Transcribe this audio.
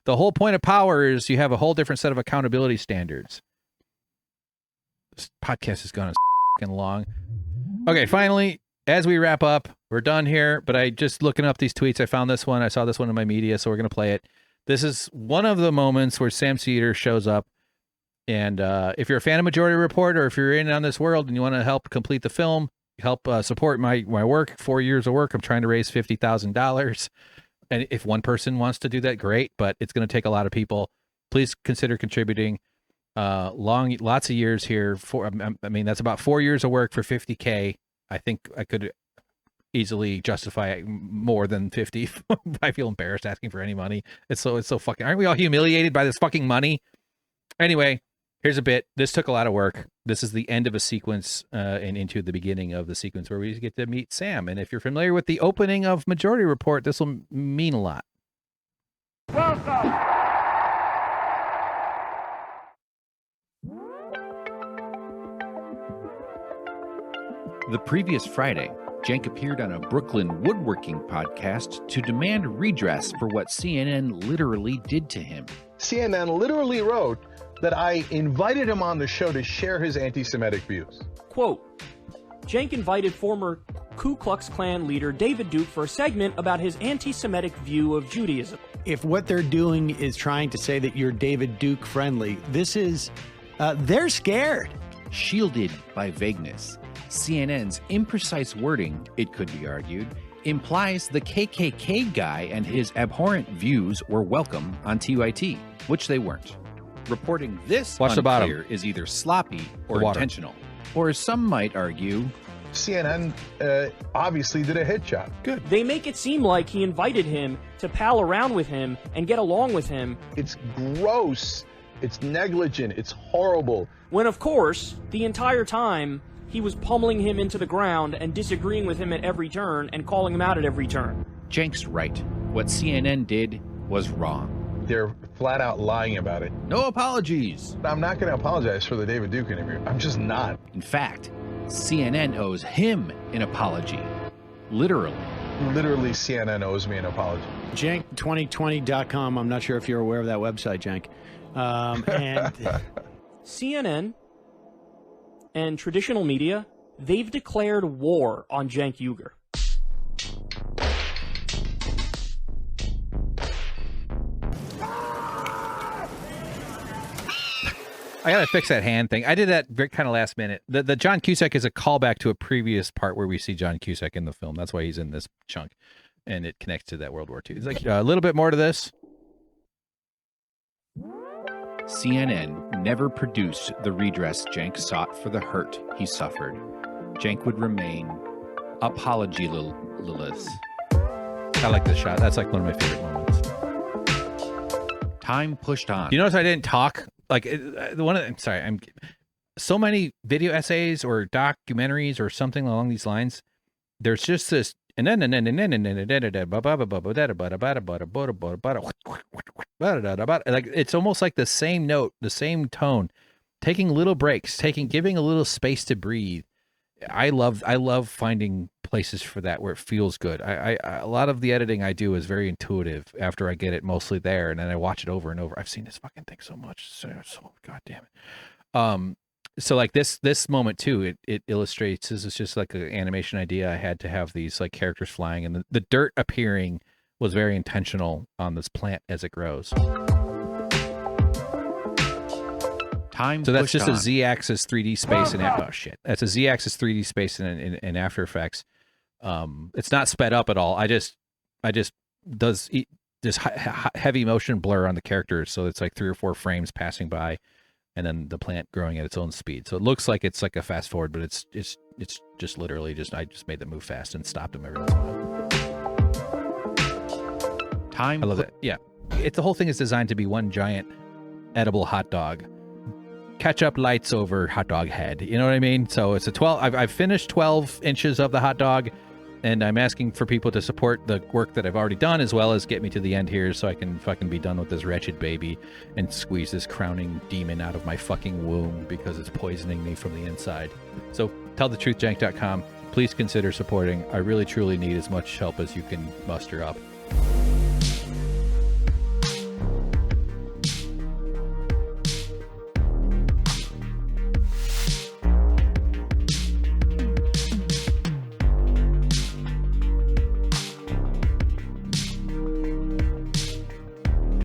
The whole point of power is you have a whole different set of accountability standards. This podcast has gone fucking long. Okay, finally, as we wrap up, we're done here, but I just looking up these tweets, I found this one. I saw this one in my media, so we're going to play it. This is one of the moments where Sam Seder shows up. And if you're a fan of Majority Report, or if you're in on this world and you want to help complete the film, help support my work, 4 years of work, I'm trying to raise $50,000. And if one person wants to do that, great, but it's going to take a lot of people. Please consider contributing. Lots of years here. I mean, that's about 4 years of work for $50K. I think I could easily justify more than 50. I feel embarrassed asking for any money. It's so fucking, aren't we all humiliated by this fucking money? Anyway, here's a bit. This took a lot of work. This is the end of a sequence and into the beginning of the sequence where we get to meet Sam. And if you're familiar with the opening of Majority Report, this will mean a lot. Welcome. The previous Friday, Cenk appeared on a Brooklyn woodworking podcast to demand redress for what CNN literally did to him. CNN literally wrote that I invited him on the show to share his anti-Semitic views. Quote, Cenk invited former Ku Klux Klan leader David Duke for a segment about his anti-Semitic view of Judaism. If what they're doing is trying to say that you're David Duke friendly, this is, they're scared. Shielded by vagueness, CNN's imprecise wording, it could be argued, implies the KKK guy and his abhorrent views were welcome on TYT, which they weren't. Reporting this unclear is either sloppy or intentional, or as some might argue, CNN obviously did a hit job. Good. They make it seem like he invited him to pal around with him and get along with him. It's gross. It's negligent. It's horrible. When, of course, the entire time, he was pummeling him into the ground and disagreeing with him at every turn and calling him out at every turn. Cenk's right. What CNN did was wrong. They're flat out lying about it. No apologies. I'm not going to apologize for the David Duke interview. I'm just not. In fact, CNN owes him an apology. Literally. Literally, CNN owes me an apology. Cenk2020.com. I'm not sure if you're aware of that website, Cenk. And CNN and traditional media, they've declared war on Cenk Uygur. I gotta fix that hand thing. I did that kind of last minute. The John Cusack is a callback to a previous part where we see John Cusack in the film. That's why he's in this chunk, and it connects to that World War II. It's like a little bit more to this. CNN never produced the redress Cenk sought for the hurt he suffered. Cenk would remain apologyless. I like this shot. That's like one of my favorite moments. Time pushed on. You notice I didn't talk? Like I'm sorry. I'm so many video essays or documentaries or something along these lines. There's just this and then like it's almost like the same note, the same tone, taking little breaks, giving a little space to breathe. I love finding places for that where it feels good. I a lot of the editing I do is very intuitive after I get it mostly there, and then I watch it over and over. I've seen this fucking thing so much, so god damn it. So like this moment too, it illustrates, this is just like an animation idea I had to have these like characters flying, and the dirt appearing was very intentional on this plant as it grows. Time so that's just on. A Z-axis 3D space and oh shit, that's a Z-axis 3D space in After Effects. It's not sped up at all. I just does this heavy motion blur on the characters, so it's like 3 or 4 frames passing by, and then the plant growing at its own speed. So it looks like it's like a fast forward, but it's just literally I just made them move fast and stopped them every once in a while. I love that. Yeah, the whole thing is designed to be one giant edible hot dog. Ketchup lights over hot dog head. You know what I mean? So it's a 12. I've finished 12 inches of the hot dog, and I'm asking for people to support the work that I've already done, as well as get me to the end here so I can fucking be done with this wretched baby and squeeze this crowning demon out of my fucking womb because it's poisoning me from the inside. So tellthetruthjank.com. Please consider supporting. I really truly need as much help as you can muster up.